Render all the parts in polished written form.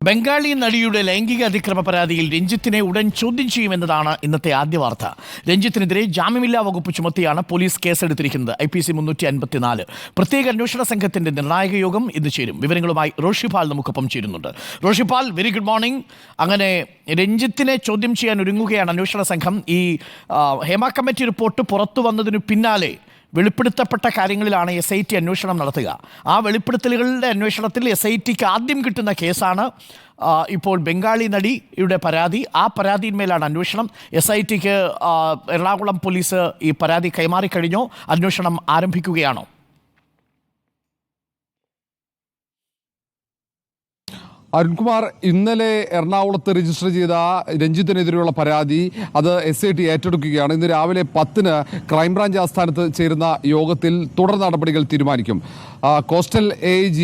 ബംഗാളി നടിയുടെ ലൈംഗിക അതിക്രമ പരാതിയിൽ രഞ്ജിത്തിനെ ഉടൻ ചോദ്യം ചെയ്യുമെന്നതാണ് ഇന്നത്തെ ആദ്യ വാർത്ത. രഞ്ജിത്തിനെതിരെ ജാമ്യമില്ലാ വകുപ്പ് ചുമത്തിയാണ് പോലീസ് കേസെടുത്തിരിക്കുന്നത്. IPC 354 പ്രത്യേക അന്വേഷണ സംഘത്തിന്റെ നിർണായക യോഗം ഇന്ന് ചേരും. വിവരങ്ങളുമായി റോഷിപാൽ നമുക്കൊപ്പം ചേരുന്നുണ്ട്. Roshipal, very good morning. അങ്ങനെ രഞ്ജിത്തിനെ ചോദ്യം ചെയ്യാൻ ഒരുങ്ങുകയാണ് അന്വേഷണ സംഘം. ഈ ഹേമ കമ്മിറ്റി റിപ്പോർട്ട് പുറത്തു വന്നതിനു പിന്നാലെ വെളിപ്പെടുത്തപ്പെട്ട കാര്യങ്ങളിലാണ് SIT അന്വേഷണം നടത്തുക. ആ വെളിപ്പെടുത്തലുകളുടെ അന്വേഷണത്തിൽ SITക്ക് ആദ്യം കിട്ടുന്ന കേസാണ് ഇപ്പോൾ ബംഗാളി നടിയുടെ പരാതി. ആ പരാതിയിന്മേലാണ് അന്വേഷണം. SITക്ക് എറണാകുളം പോലീസ് ഈ പരാതി കൈമാറിക്കഴിഞ്ഞോ? അന്വേഷണം ആരംഭിക്കുകയാണോ? അരുൺകുമാർ, ഇന്നലെ എറണാകുളത്ത് രജിസ്റ്റർ ചെയ്ത രഞ്ജിത്തിനെതിരെയുള്ള പരാതി അത് SIT ഏറ്റെടുക്കുകയാണ്. ഇന്ന് രാവിലെ 10-ന് ക്രൈംബ്രാഞ്ച് ആസ്ഥാനത്ത് ചേരുന്ന യോഗത്തിൽ തുടർ നടപടികൾ തീരുമാനിക്കും. കോസ്റ്റൽ AIG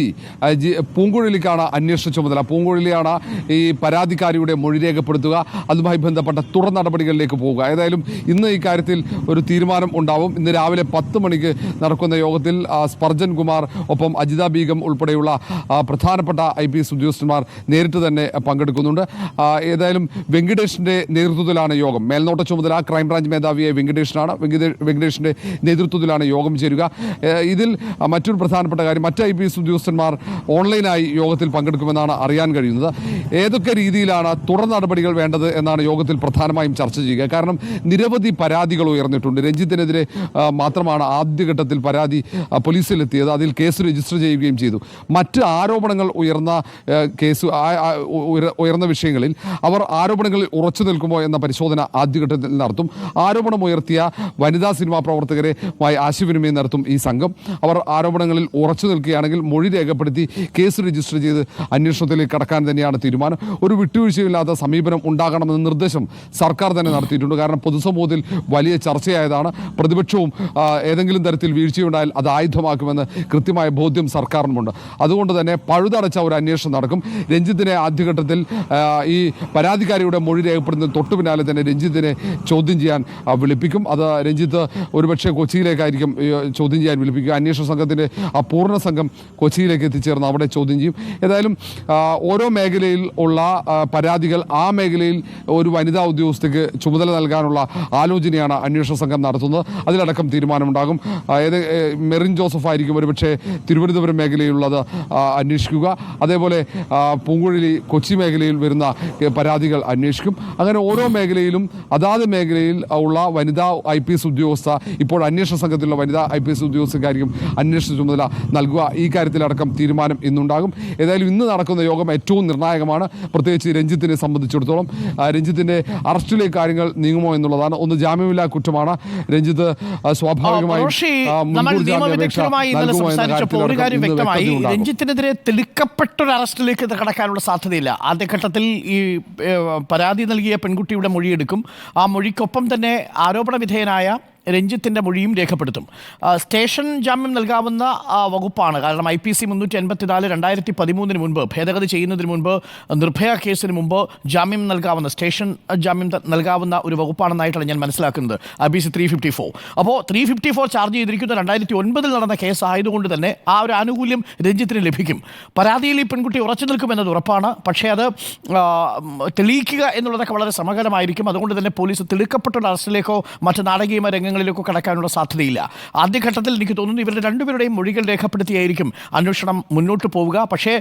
പൂങ്കുഴലിക്കാണ് അന്വേഷണ ചുമതല. പൂങ്കുഴലിയാണ് ഈ പരാതിക്കാരിയുടെ മൊഴി രേഖപ്പെടുത്തുക, അതുമായി ബന്ധപ്പെട്ട തുടർ നടപടികളിലേക്ക് പോവുക. ഏതായാലും ഇന്ന് ഇക്കാര്യത്തിൽ ഒരു തീരുമാനം ഉണ്ടാവും. ഇന്ന് രാവിലെ 10 മണിക്ക് നടക്കുന്ന യോഗത്തിൽ സ്പർജൻ കുമാർ ഒപ്പം അജിത ബീഗം ഉൾപ്പെടെയുള്ള പ്രധാനപ്പെട്ട IPS ഉദ്യോഗസ്ഥന്മാർ നേരിട്ട് തന്നെ പങ്കെടുക്കുന്നുണ്ട്. ഏതായാലും വെങ്കിടേഷിന്റെ നേതൃത്വത്തിലാണ് യോഗം. മേൽനോട്ട ചുമതല ക്രൈംബ്രാഞ്ച് മേധാവിയായ വെങ്കിടേഷിനാണ്. വെങ്കിടേഷിന്റെ നേതൃത്വത്തിലാണ് യോഗം ചേരുക. ഇതിൽ മറ്റൊരു പ്രധാനപ്പെട്ട കാര്യം, മറ്റ് IPS ഉദ്യോഗസ്ഥന്മാർ ഓൺലൈനായി യോഗത്തിൽ പങ്കെടുക്കുമെന്നാണ് അറിയാൻ കഴിയുന്നത്. ഏതൊക്കെ രീതിയിലാണ് തുടർ നടപടികൾ വേണ്ടത് എന്നാണ് യോഗത്തിൽ പ്രധാനമായും ചർച്ച ചെയ്യുക. കാരണം നിരവധി പരാതികൾ ഉയർന്നിട്ടുണ്ട്. രഞ്ജിത്തിനെതിരെ മാത്രമാണ് ആദ്യഘട്ടത്തിൽ പരാതി പോലീസിലെത്തിയത്. അതിൽ കേസ് രജിസ്റ്റർ ചെയ്യുകയും ചെയ്തു. മറ്റ് ആരോപണങ്ങൾ ഉയർന്ന വിഷയങ്ങളിൽ അവർ ആരോപണങ്ങളിൽ ഉറച്ചു നിൽക്കുമോ എന്ന പരിശോധന ആദ്യഘട്ടത്തിൽ നടത്തും. ആരോപണം ഉയർത്തിയ വനിതാ സിനിമാ പ്രവർത്തകരുമായി ആശയവിനിമയം നടത്തും ഈ സംഘം. അവർ ആരോപണങ്ങളിൽ ഉറച്ചു നിൽക്കുകയാണെങ്കിൽ മൊഴി രേഖപ്പെടുത്തി കേസ് രജിസ്റ്റർ ചെയ്ത് അന്വേഷണത്തിലേക്ക് കടക്കാൻ തന്നെയാണ് തീരുമാനം. ഒരു വിട്ടുവീഴ്ചയില്ലാത്ത സമീപനം ഉണ്ടാകണമെന്ന നിർദ്ദേശം സർക്കാർ തന്നെ നടത്തിയിട്ടുണ്ട്. കാരണം പൊതുസമൂഹത്തിൽ വലിയ ചർച്ചയായതാണ്. പ്രതിപക്ഷവും ഏതെങ്കിലും തരത്തിൽ വീഴ്ചയുണ്ടായാൽ അത് ആയുധമാക്കുമെന്ന് കൃത്യമായ ബോധ്യം സർക്കാരിനുമുണ്ട്. അതുകൊണ്ട് തന്നെ പഴുതടച്ച ഒരു അന്വേഷണം നടക്കും. രഞ്ജിത്തിനെ ആദ്യഘട്ടത്തിൽ ഈ പരാതിക്കാരിയുടെ മൊഴി രേഖപ്പെടുന്നതിന് തൊട്ടു പിന്നാലെ തന്നെ രഞ്ജിത്തിനെ ചോദ്യം ചെയ്യാൻ വിളിപ്പിക്കും. അത് രഞ്ജിത്ത് ഒരുപക്ഷെ കൊച്ചിയിലേക്കായിരിക്കും ചോദ്യം ചെയ്യാൻ വിളിപ്പിക്കുക. അന്വേഷണ സംഘത്തിൻ്റെ പൂർണ്ണ സംഘം കൊച്ചിയിലേക്ക് എത്തിച്ചേർന്ന് അവിടെ ചോദ്യം ചെയ്യും. ഏതായാലും ഓരോ മേഖലയിൽ ഉള്ള പരാതികൾ ആ മേഖലയിൽ ഒരു വനിതാ ഉദ്യോഗസ്ഥയ്ക്ക് ചുമതല നൽകാനുള്ള ആലോചനയാണ് അന്വേഷണ സംഘം നടത്തുന്നത്. അതിലടക്കം തീരുമാനമുണ്ടാകും. മെറിൻ ജോസഫ് ആയിരിക്കും ഒരുപക്ഷെ തിരുവനന്തപുരം മേഖലയിലുള്ളത് അന്വേഷിക്കുക. അതേപോലെ പൂങ്കുഴലി കൊച്ചി മേഖലയിൽ വരുന്ന പരാതികൾ അന്വേഷിക്കും. അങ്ങനെ ഓരോ മേഖലയിലും അതാത് മേഖലയിൽ ഉള്ള വനിതാ IPS ഉദ്യോഗസ്ഥ, ഇപ്പോൾ അന്വേഷണ സംഘത്തിലുള്ള വനിതാ IPS ഉദ്യോഗസ്ഥക്കായിരിക്കും അന്വേഷണ ചുമതല നൽകുക. ഈ കാര്യത്തിലടക്കം തീരുമാനം ഇന്നുണ്ടാകും. ഏതായാലും ഇന്ന് നടക്കുന്ന യോഗം ഏറ്റവും നിർണായകമാണ്. പ്രത്യേകിച്ച് രഞ്ജിത്തിനെ സംബന്ധിച്ചിടത്തോളം രഞ്ജിത്തിന്റെ അറസ്റ്റിലേക്ക് കാര്യങ്ങൾ നീങ്ങുമോ എന്നുള്ളതാണ്. ഒന്ന് ജാമ്യമില്ലാ കുറ്റമാണ്. രഞ്ജിത്ത് സ്വാഭാവികമായും രഞ്ജിത്തിനെതിരെ തെളിക്കപ്പെട്ടൊരു അറസ്റ്റിലേക്ക് കടക്കാനുള്ള സാധ്യതയില്ല. ആദ്യഘട്ടത്തിൽ ഈ പരാതി നൽകിയ പെൺകുട്ടിയുടെ മൊഴിയെടുക്കും. ആ മൊഴിക്കൊപ്പം തന്നെ ആരോപണ വിധേയനായ രഞ്ജിത്തിൻ്റെ മൊഴിയും രേഖപ്പെടുത്തും. സ്റ്റേഷൻ ജാമ്യം നൽകാവുന്ന വകുപ്പാണ്. കാരണം IPC 354 2013 മുൻപ് ഭേദഗതി ചെയ്യുന്നതിന് മുൻപ്, നിർഭയ കേസിന് മുമ്പ് ജാമ്യം നൽകാവുന്ന, സ്റ്റേഷൻ ജാമ്യം നൽകാവുന്ന ഒരു വകുപ്പാണെന്നായിട്ടാണ് ഞാൻ മനസ്സിലാക്കുന്നത്. IPC 354. അപ്പോൾ 354 ചാർജ് ചെയ്തിരിക്കുന്ന 2009 നടന്ന കേസ് ആയതുകൊണ്ട് തന്നെ ആ ഒരു ആനുകൂല്യം രഞ്ജിത്തിന് ലഭിക്കും. പരാതിയിൽ ഈ പെൺകുട്ടി ഉറച്ചു നിൽക്കുമെന്നത് ഉറപ്പാണ്. പക്ഷേ അത് തെളിയിക്കുക എന്നുള്ളതൊക്കെ വളരെ ശ്രമകരമായിരിക്കും. അതുകൊണ്ട് തന്നെ പോലീസ് തെളിക്കപ്പെട്ട അറസ്റ്റിലേക്കോ മറ്റ് നാടകീയമായ രംഗങ്ങളിലേക്കോ കടക്കാനുള്ള സാധ്യതയില്ല. ആദ്യഘട്ടത്തിൽ എനിക്ക് തോന്നുന്നു ഇവരുടെ രണ്ടുപേരുടെയും മൊഴികൾ രേഖപ്പെടുത്തിയായിരിക്കും അന്വേഷണം മുന്നോട്ട് പോവുക. പക്ഷേ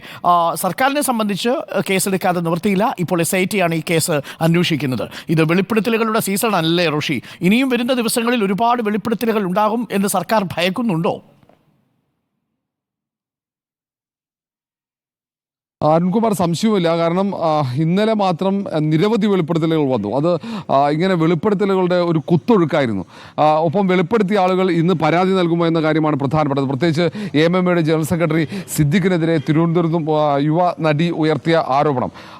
സർക്കാരിനെ സംബന്ധിച്ച് കേസെടുക്കാതെ നിവൃത്തിയില്ല. ഇപ്പോൾ SIT ആണ് ഈ കേസ് അന്വേഷിക്കുന്നത്. ഇത് വെളിപ്പെടുത്തലുകളുടെ സീസൺ അല്ലേ റോഷി? ഇനിയും വരുന്ന ദിവസങ്ങളിൽ ഒരുപാട് വെളിപ്പെടുത്തലുകൾ ഉണ്ടാകും എന്ന് സർക്കാർ ഭയക്കുന്നുണ്ടോ? അരുൺകുമാർ, സംശയമില്ല. കാരണം ഇന്നലെ മാത്രം നിരവധി വെളിപ്പെടുത്തലുകൾ വന്നു. അത് ഇങ്ങനെ വെളിപ്പെടുത്തലുകളുടെ ഒരു കുത്തൊഴുക്കായിരുന്നു. ഒപ്പം വെളിപ്പെടുത്തിയ ആളുകൾ ഇന്ന് പരാതി നൽകുമോ എന്ന കാര്യമാണ് പ്രധാനപ്പെട്ടത്. പ്രത്യേകിച്ച് AMMയുടെ ജനറൽ സെക്രട്ടറി സിദ്ദിഖിനെതിരെ തിരുവനന്തപുരത്തും യുവ നടി ഉയർത്തിയ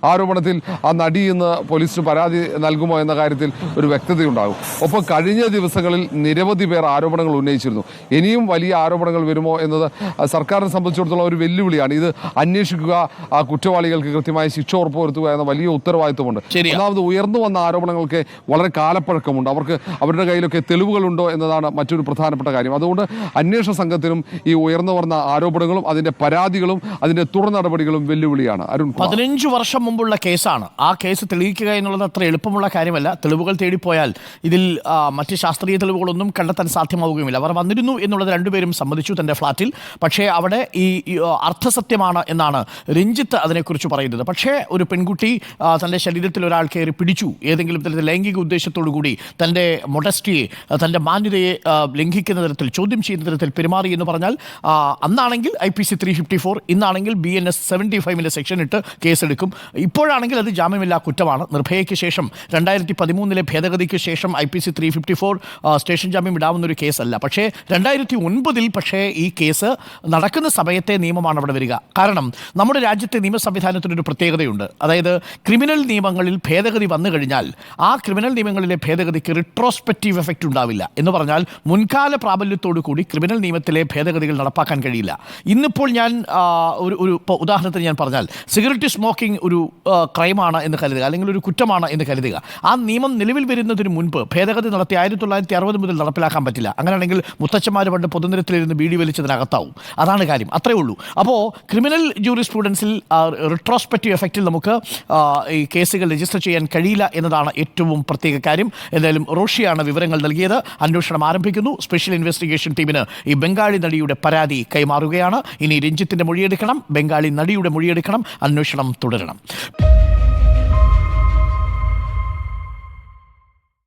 ആരോപണത്തിൽ ആ നടി ഇന്ന് പോലീസിന് പരാതി നൽകുമോ എന്ന കാര്യത്തിൽ ഒരു വ്യക്തതയുണ്ടാകും. ഒപ്പം കഴിഞ്ഞ ദിവസങ്ങളിൽ നിരവധി പേർ ആരോപണങ്ങൾ ഉന്നയിച്ചിരുന്നു. ഇനിയും വലിയ ആരോപണങ്ങൾ വരുമോ എന്നത് സർക്കാരിനെ സംബന്ധിച്ചിടത്തോളം ഒരു വെല്ലുവിളിയാണ്. ഇത് അന്വേഷിക്കുക, ആ കുറ്റവാളികൾക്ക് കൃത്യമായ ശിക്ഷ ഉറപ്പുവരുത്തുക എന്ന വലിയ ഉത്തരവാദിത്വമുണ്ട്. ശരിയാ. ഒന്നാമത് ഉയർന്നു വന്ന ആരോപണങ്ങൾക്ക് വളരെ കാലപ്പഴക്കമുണ്ട്. അവരുടെ കയ്യിലൊക്കെ തെളിവുകളുണ്ടോ എന്നതാണ് മറ്റൊരു പ്രധാനപ്പെട്ട കാര്യം. അതുകൊണ്ട് അന്വേഷണ സംഘത്തിനും ഈ ഉയർന്നു വന്ന ആരോപണങ്ങളും അതിന്റെ പരാതികളും അതിന്റെ തുടർ നടപടികളും വെല്ലുവിളിയാണ്. അരുൺ, 15 വർഷം മുമ്പുള്ള കേസാണ്. ആ കേസ് തെളിയിക്കുക എന്നുള്ളത് അത്ര എളുപ്പമുള്ള കാര്യമല്ല. തെളിവുകൾ തേടിപ്പോയാൽ ഇതിൽ മറ്റ് ശാസ്ത്രീയ തെളിവുകളൊന്നും കണ്ടെത്താൻ സാധ്യമാവുകയുമില്ല. അവർ വന്നിരുന്നു എന്നുള്ളത് രണ്ടുപേരും സമ്മതിച്ചു തൻ്റെ ഫ്ളാറ്റിൽ. പക്ഷേ അവിടെ ഈ അർത്ഥസത്യമാണ് എന്നാണ് രഞ്ജിത്ത് അതിനെക്കുറിച്ച് പറയുന്നത്. പക്ഷേ ഒരു പെൺകുട്ടി തൻ്റെ ശരീരത്തിൽ ഒരാൾ കയറി പിടിച്ചു, ഏതെങ്കിലും തരത്തിൽ ലൈംഗിക ഉദ്ദേശത്തോടു കൂടി തൻ്റെ മൊഡസ്റ്റിയെ, തൻ്റെ മാന്യതയെ ലംഘിക്കുന്ന തരത്തിൽ, ചോദ്യം ചെയ്യുന്ന തരത്തിൽ പെരുമാറി എന്ന് പറഞ്ഞാൽ അന്നാണെങ്കിൽ IPC 354, ഇന്നാണെങ്കിൽ BNS 75 സെക്ഷൻ ഇട്ട് കേസെടുക്കും. ഇപ്പോഴാണെങ്കിൽ അത് ജാമ്യമില്ലാ കുറ്റമാണ്. നിർഭയയ്ക്ക് ശേഷം 2013 ഭേദഗതിക്ക് ശേഷം IPC 354 സ്റ്റേഷൻ ജാമ്യം ഇടാവുന്ന ഒരു കേസല്ല. പക്ഷേ 2009 പക്ഷേ ഈ കേസ് നടക്കുന്ന സമയത്തെ നിയമമാണ് അവിടെ വരിക. കാരണം നമ്മുടെ രാജ്യത്തെ നിയമ സംവിധാനത്തിനൊരു പ്രത്യേകതയുണ്ട്. അതായത് ക്രിമിനൽ നിയമങ്ങളിൽ ഭേദഗതി വന്നു കഴിഞ്ഞാൽ ആ ക്രിമിനൽ നിയമങ്ങളിലെ ഭേദഗതിക്ക് റിട്രോസ്പെക്റ്റീവ് എഫക്റ്റ് ഉണ്ടാവില്ല. എന്ന് പറഞ്ഞാൽ മുൻകാല പ്രാബല്യത്തോടു കൂടി ക്രിമിനൽ നിയമത്തിലെ ഭേദഗതികൾ നടപ്പാക്കാൻ കഴിയില്ല. ഇന്നിപ്പോൾ ഞാൻ ഒരു ഉദാഹരണത്തിന് ഞാൻ പറഞ്ഞാൽ, സിഗരറ്റ് സ്മോക്കിംഗ് ഒരു ക്രൈമാണ് എന്ന് കരുതുക, അല്ലെങ്കിൽ ഒരു കുറ്റമാണ് എന്ന് കരുതുക. ആ നിയമം നിലവിൽ വരുന്നതിന് മുൻപ് ഭേദഗതി നടത്തി 1960 മുതൽ നടപ്പിലാക്കാൻ പറ്റില്ല. അങ്ങനെയാണെങ്കിൽ മുത്തച്ഛന്മാർ പണ്ട് പൊതുനിരത്തിലിരുന്ന് ബീഡി വലിച്ചതിനകത്താവും. അതാണ് കാര്യം, അത്രേ ഉള്ളൂ. അപ്പോൾ ക്രിമിനൽ ജൂറിസ്പ്രുഡൻസിൽ റിട്രോസ്പെക്റ്റീവ് എഫക്റ്റിൽ നമുക്ക് ഈ കേസുകൾ രജിസ്റ്റർ ചെയ്യാൻ കഴിയില്ല എന്നതാണ് ഏറ്റവും പ്രത്യേക കാര്യം. എന്തായാലും റോഷിയാണ് വിവരങ്ങൾ നൽകിയത്. അന്വേഷണം ആരംഭിക്കുന്നു. സ്പെഷ്യൽ ഇൻവെസ്റ്റിഗേഷൻ ടീമിന് ഈ ബംഗാളി നടിയുടെ പരാതി കൈമാറുകയാണ്. ഇനി രഞ്ജിത്തിന്റെ മൊഴിയെടുക്കണം, ബംഗാളി നടിയുടെ മൊഴിയെടുക്കണം. അന്വേഷണം തുടരണം.